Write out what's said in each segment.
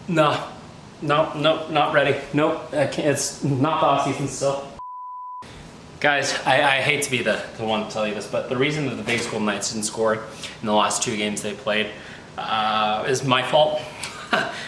No, not ready. Nope, it's not the off-season still. Guys, I hate to be the one to tell you this, but the reason that the Vegas Golden Knights didn't score in the last 2 games they played is my fault.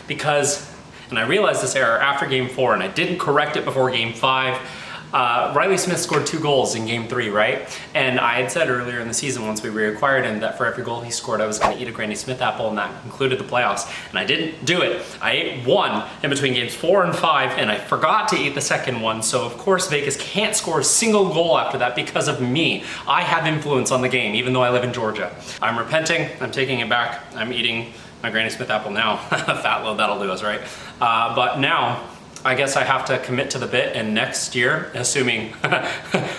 Because, and I realized this error after game 4, and I didn't correct it before game 5. Reilly Smith scored 2 goals in game 3, right? And I had said earlier in the season, once we reacquired him, that for every goal he scored, I was going to eat a Granny Smith apple, and that concluded the playoffs. And I didn't do it. I ate 1 in between games 4 and 5, and I forgot to eat the second one. So of course Vegas can't score a single goal after that because of me. I have influence on the game, even though I live in Georgia. I'm repenting. I'm taking it back. I'm eating my Granny Smith apple now. Fat load, that'll do us, right? But now, I guess I have to commit to the bit, and next year, assuming,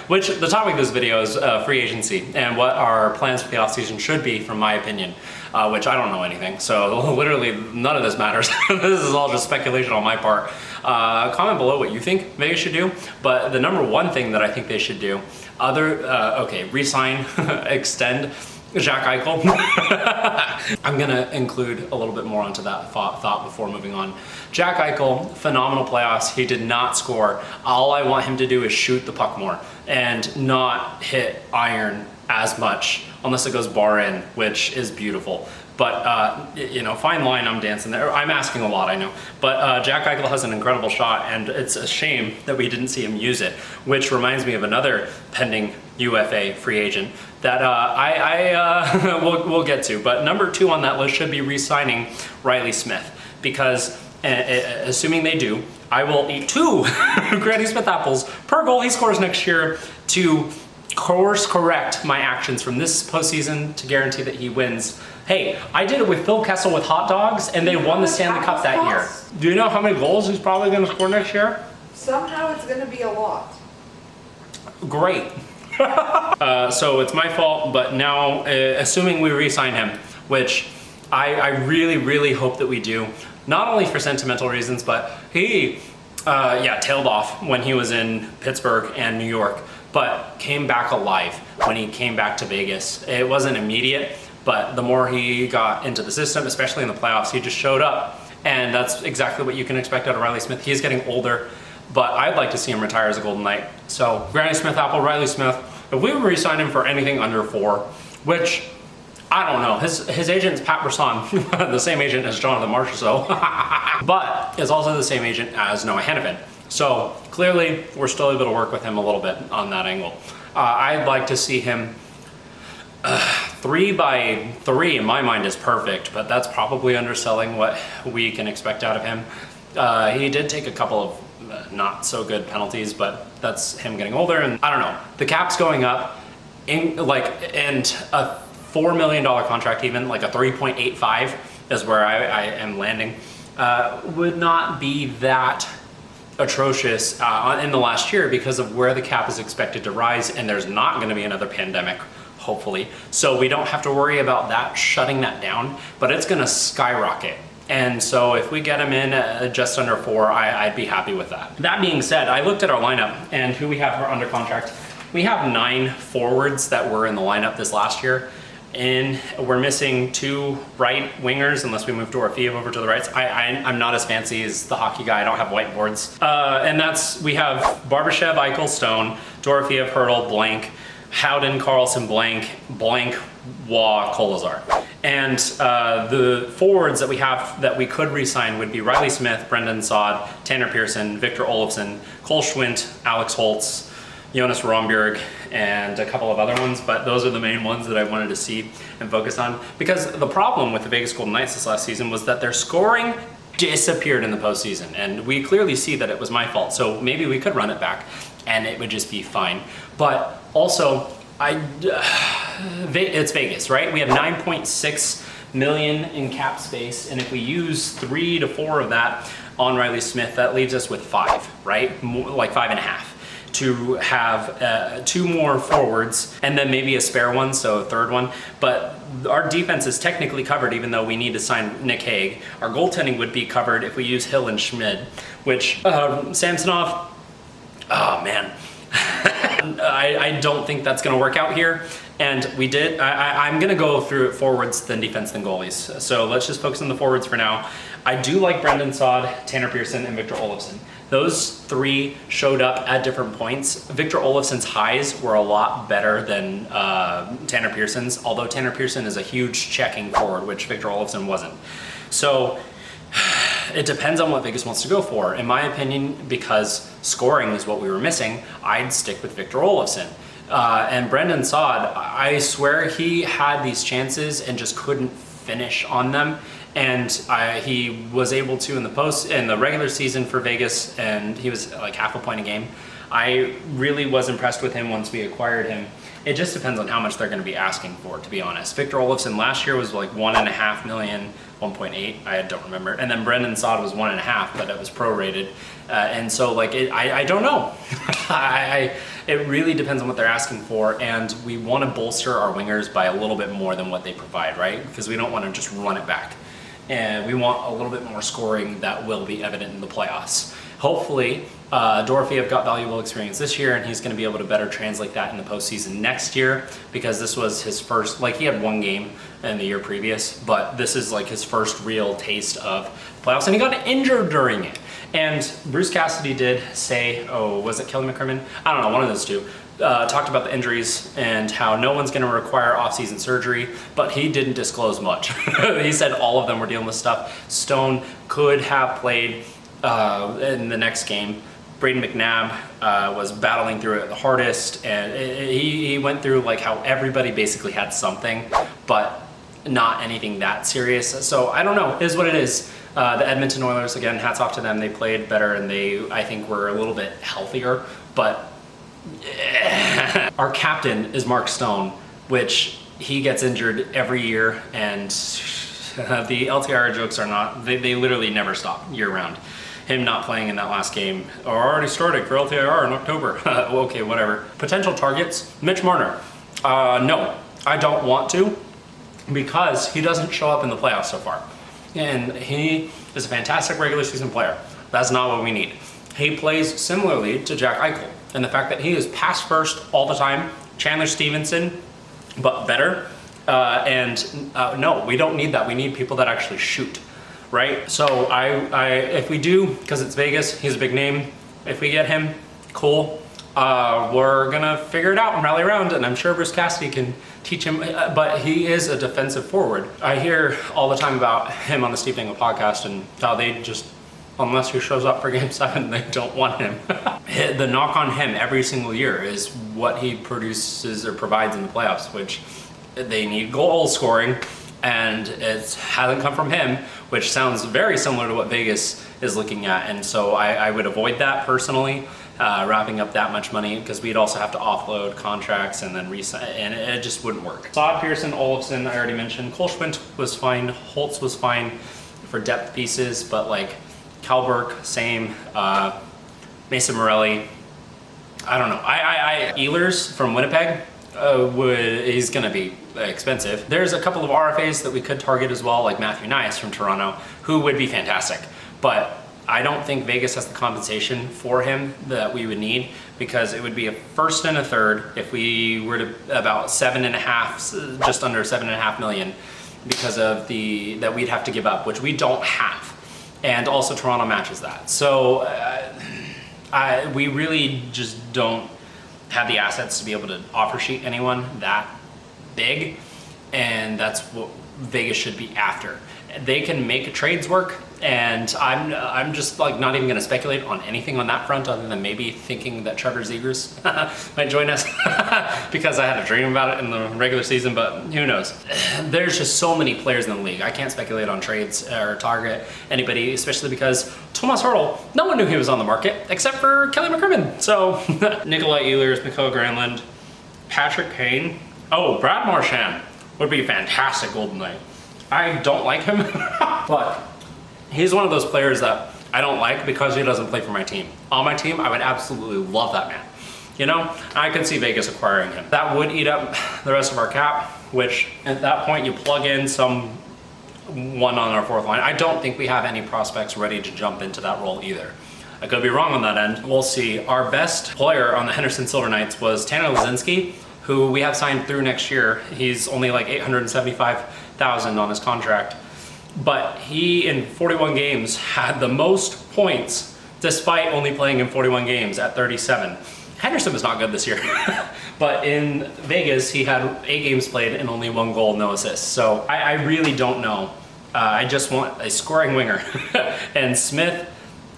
which the topic of this video is free agency and what our plans for the offseason should be, from my opinion, which I don't know anything. So literally none of this matters. This is all just speculation on my part. Comment below what you think Vegas should do, but the number 1 thing that I think they should do, resign, extend Jack Eichel. I'm gonna include a little bit more onto that thought before moving on. Jack Eichel, phenomenal playoffs. He did not score. All I want him to do is shoot the puck more and not hit iron as much, unless it goes bar in, which is beautiful. But, you know, fine line, I'm dancing there. I'm asking a lot, I know. But Jack Eichel has an incredible shot, and it's a shame that we didn't see him use it, which reminds me of another pending UFA free agent that we'll get to. But number 2 on that list should be re-signing Reilly Smith, because assuming they do, I will eat 2 Granny Smith apples per goal he scores next year to course correct my actions from this postseason to guarantee that he wins. Hey, I did it with Phil Kessel with hot dogs, and they won the Stanley Cup that year. Do you know how many goals he's probably going to score next year? Somehow it's going to be a lot. Great. So it's my fault, but now, assuming we re-sign him, which I really hope that we do, not only for sentimental reasons, but he, tailed off when he was in Pittsburgh and New York, but came back alive when he came back to Vegas. It wasn't immediate, but the more he got into the system, especially in the playoffs, he just showed up. And that's exactly what you can expect out of Reilly Smith. He's getting older, but I'd like to see him retire as a Golden Knight. So Granny Smith apple, Reilly Smith, if we would re-sign him for anything under 4, which I don't know, his agent's Pat Brisson, the same agent as Jonathan Marchessault, but is also the same agent as Noah Hannafin. So clearly we're still able to work with him a little bit on that angle. I'd like to see him 3 by 3 in my mind is perfect, but that's probably underselling what we can expect out of him. He did take a couple of not so good penalties, but that's him getting older, and I don't know. The cap's going up, and a $4 million contract, even like a 3.85 is where I am landing, would not be that atrocious in the last year because of where the cap is expected to rise, and there's not going to be another pandemic, hopefully. So we don't have to worry about that shutting that down, but it's going to skyrocket. And so if we get him in just under 4, I'd be happy with that. That being said, I looked at our lineup and who we have under contract. We have 9 forwards that were in the lineup this last year. And we're missing 2 right wingers unless we move Dorofeev over to the right. I'm not as fancy as the hockey guy. I don't have whiteboards. And we have Barbashev, Eichel, Stone, Dorofeev, Hurdle, blank, Howden, Carlson, blank, Waugh, Kolazar. And the forwards that we have that we could re-sign would be Reilly Smith, Brendan Saad, Tanner Pearson, Victor Olofsson, Cole Schwindt, Alex Holtz, Jonas Romberg, and a couple of other ones, but those are the main ones that I wanted to see and focus on. Because the problem with the Vegas Golden Knights this last season was that their scoring disappeared in the postseason, and we clearly see that it was my fault. So maybe we could run it back, and it would just be fine. But also, it's Vegas, right? We have 9.6 million in cap space, and if we use 3 to 4 of that on Reilly Smith, that leaves us with 5, right? More, like 5.5. To have 2 more forwards and then maybe a spare one, so a third one. But our defense is technically covered even though we need to sign Nick Hague. Our goaltending would be covered if we use Hill and Schmid, which Samsonov, oh man. I don't think that's gonna work out here. And we did, I'm gonna go through it forwards, then defense, then goalies. So let's just focus on the forwards for now. I do like Brendan Saad, Tanner Pearson, and Victor Olofsson. Those three showed up at different points. Victor Olofsson's highs were a lot better than Tanner Pearson's, although Tanner Pearson is a huge checking forward, which Victor Olofsson wasn't. So it depends on what Vegas wants to go for. In my opinion, because scoring is what we were missing, I'd stick with Victor Olofsson. And Brendan Saad, I swear he had these chances and just couldn't finish on them. And he was able to in the regular season for Vegas, and he was like half a point a game. I really was impressed with him once we acquired him. It just depends on how much they're going to be asking for, to be honest. Victor Olofsson last year was like 1.5 million, 1.8, I don't remember. And then Brendan Saad was 1.5, but it was prorated. And so like, I don't know. It really depends on what they're asking for, and we want to bolster our wingers by a little bit more than what they provide, right? Because we don't want to just run it back. And we want a little bit more scoring that will be evident in the playoffs. Hopefully, Dorofeyev got valuable experience this year, and he's going to be able to better translate that in the postseason next year, because this was his first, like he had one game in the year previous, but this is like his first real taste of playoffs, and he got injured during it. And Bruce Cassidy did say, oh, was it Kelly McCrimmon? I don't know, one of those two. Talked about the injuries and how no one's going to require off-season surgery, but he didn't disclose much. He said all of them were dealing with stuff. Stone could have played in the next game. Braden McNabb was battling through it the hardest, and he went through like how everybody basically had something, but not anything that serious. So I don't know, it is what it is. The Edmonton Oilers, again, hats off to them. They played better, and they, I think, were a little bit healthier, but our captain is Mark Stone, which he gets injured every year, and the LTIR jokes are not, they literally never stop year round. Him not playing in that last game, or already starting for LTIR in October. Okay, whatever. Potential targets, Mitch Marner. No, I don't want to, because he doesn't show up in the playoffs so far. And he is a fantastic regular season player. That's not what we need. He plays similarly to Jack Eichel. And the fact that he is pass first all the time, Chandler Stevenson, but better. No, we don't need that. We need people that actually shoot, right? So if we do, because it's Vegas, he's a big name. If we get him, cool. We're gonna figure it out and rally around, and I'm sure Bruce Cassidy can teach him, but he is a defensive forward. I hear all the time about him on the Steve Dangle podcast and how they just, unless he shows up for Game 7, they don't want him. The knock on him every single year is what he produces or provides in the playoffs, which they need goal scoring, and it hasn't come from him, which sounds very similar to what Vegas is looking at. And so I would avoid that personally, wrapping up that much money, because we'd also have to offload contracts and then resign, and it just wouldn't work. Saad, Pearson, Olofsson, I already mentioned. Cole Schwindt was fine. Holtz was fine for depth pieces, but like Kalberg, same. Mason Morelli, I don't know. Ehlers from Winnipeg, he's gonna be expensive. There's a couple of RFAs that we could target as well, like Matthew Nice from Toronto, who would be fantastic. But I don't think Vegas has the compensation for him that we would need, because it would be a first and a third if we were to about 7.5, just under 7.5 million, because of that we'd have to give up, which we don't have. And also Toronto matches that. So we really just don't have the assets to be able to offer sheet anyone that big, and that's what Vegas should be after. They can make trades work, and I'm just like not even going to speculate on anything on that front, other than maybe thinking that Trevor Zegras might join us because I had a dream about it in the regular season, but who knows. There's just so many players in the league. I can't speculate on trades or target anybody, especially because Thomas Hertl, no one knew he was on the market except for Kelly McCrimmon. So Nikolai Ehlers, Mikael Granlund, Patrick Kane. Oh, Brad Marchand would be a fantastic Golden Knight. I don't like him, but he's one of those players that I don't like because he doesn't play for my team. On my team, I would absolutely love that man. You know, I could see Vegas acquiring him. That would eat up the rest of our cap, which at that point you plug in someone on our fourth line. I don't think we have any prospects ready to jump into that role either. I could be wrong on that end. We'll see. Our best player on the Henderson Silver Knights was Tanner Lazinski. who we have signed through next year. He's only like $875,000 on his contract, but he in 41 games had the most points despite only playing in 41 games at 37. Henderson was not good this year, but in Vegas he had 8 games played and only 1 goal, no assists. So I really don't know. I just want a scoring winger. And Smith,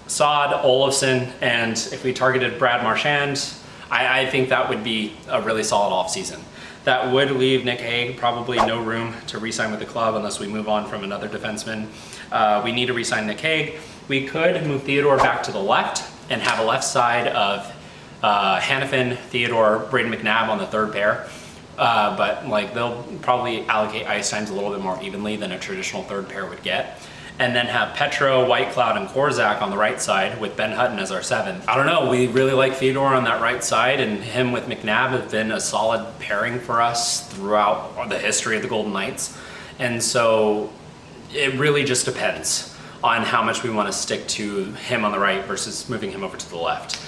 Saad, Olofsson, and if we targeted Brad Marchand, I think that would be a really solid offseason. That would leave Nick Hague probably no room to re-sign with the club unless we move on from another defenseman. We need to re-sign Nick Hague. We could move Theodore back to the left and have a left side of Hannafin, Theodore, Braden McNabb on the third pair. But like they'll probably allocate ice times a little bit more evenly than a traditional third pair would get. And then have Petro, Whitecloud, and Korzak on the right side with Ben Hutton as our 7th. I don't know, we really like Theodore on that right side, and him with McNabb have been a solid pairing for us throughout the history of the Golden Knights. And so it really just depends on how much we want to stick to him on the right versus moving him over to the left.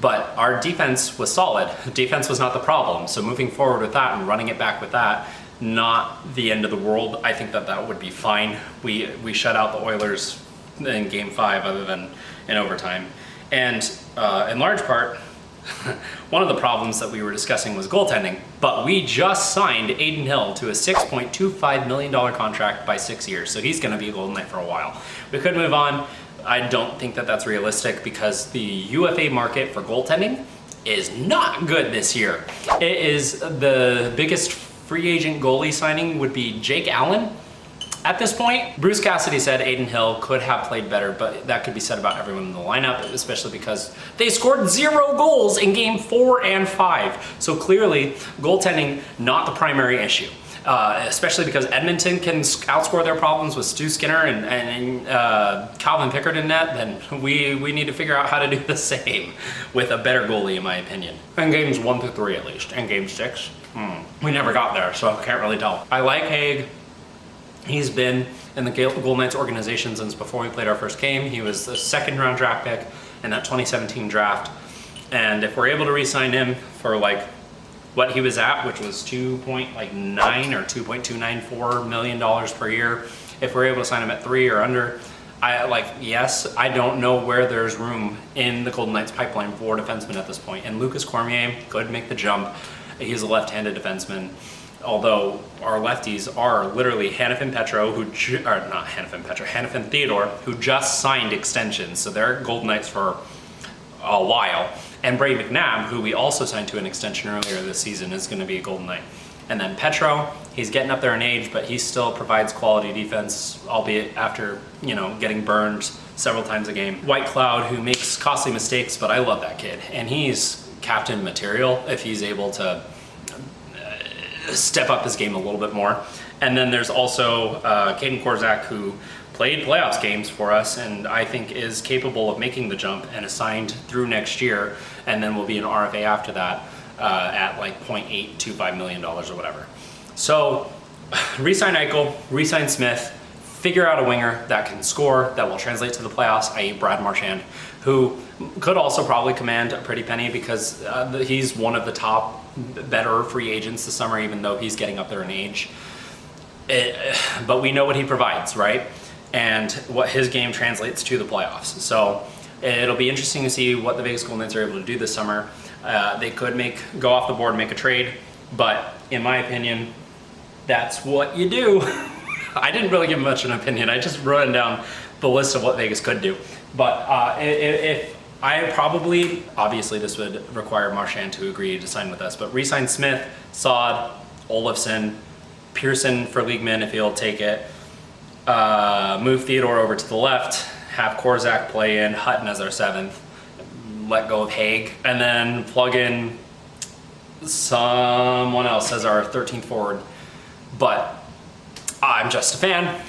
But our defense was solid. Defense was not the problem. So moving forward with that and running it back with that, not the end of the world. I think that that would be fine. We shut out the Oilers in Game 5 other than in overtime. And in large part, one of the problems that we were discussing was goaltending, but we just signed Adin Hill to a $6.25 million contract by 6 years. So he's gonna be a Golden Knight for a while. We could move on. I don't think that that's realistic because the UFA market for goaltending is not good this year. It is the biggest free agent goalie signing would be Jake Allen. At this point, Bruce Cassidy said Adin Hill could have played better, but that could be said about everyone in the lineup, especially because they scored 0 goals in game 4 and 5. So clearly, goaltending, not the primary issue. Especially because Edmonton can outscore their problems with Stu Skinner and Calvin Pickard in net, then we need to figure out how to do the same with a better goalie, in my opinion. In games 1 through 3 at least, and game 6. We never got there, so I can't really tell. I like Hague. He's been in the Golden Knights organization since before we played our first game. He was the 2nd round draft pick in that 2017 draft. And if we're able to re-sign him for like what he was at, which was $2.9 or $2.294 million per year, if we're able to sign him at 3 or under, yes, I don't know where there's room in the Golden Knights pipeline for defensemen at this point. And Lucas Cormier could make the jump. He's a left-handed defenseman, although our lefties are literally Hannafin Theodore, who just signed extensions, so they're Golden Knights for a while. And Braden McNabb, who we also signed to an extension earlier this season, is going to be a Golden Knight. And then Petro, he's getting up there in age, but he still provides quality defense, albeit after, getting burned several times a game. Whitecloud, who makes costly mistakes, but I love that kid. And he's captain material if he's able to step up his game a little bit more. And then there's also Caden Korzak, who played playoffs games for us and I think is capable of making the jump and assigned through next year, and then will be an RFA after that at like $0.825 million or whatever. So re-sign Eichel, re-sign Smith, figure out a winger that can score, that will translate to the playoffs, i.e. Brad Marchand, who could also probably command a pretty penny because he's one of the top better free agents this summer, even though he's getting up there in age. But we know what he provides, right? And what his game translates to the playoffs. So it'll be interesting to see what the Vegas Golden Knights are able to do this summer. They could go off the board and make a trade, but in my opinion, that's what you do. I didn't really give much an opinion. I just wrote down the list of what Vegas could do. But if I probably, obviously this would require Marchand to agree to sign with us, but re-sign Smith, Saad, Olofsson, Pearson for league min if he'll take it, move Theodore over to the left, have Korzak play in, Hutton as our 7th, let go of Hague, and then plug in someone else as our 13th forward. But I'm just a fan.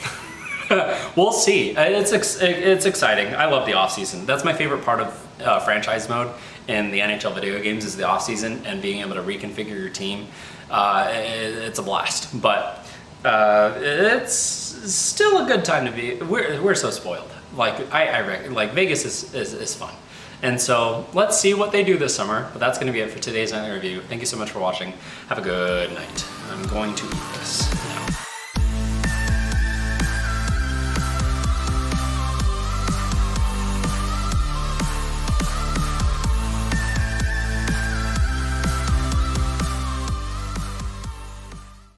We'll see. It's exciting. I love the offseason. That's my favorite part of franchise mode in the NHL video games is the offseason and being able to reconfigure your team. It's a blast. But it's still a good time to be. We're so spoiled. Like I reckon, like Vegas is fun. And so let's see what they do this summer. But that's going to be it for today's night review. Thank you so much for watching. Have a good night. I'm going to eat this now.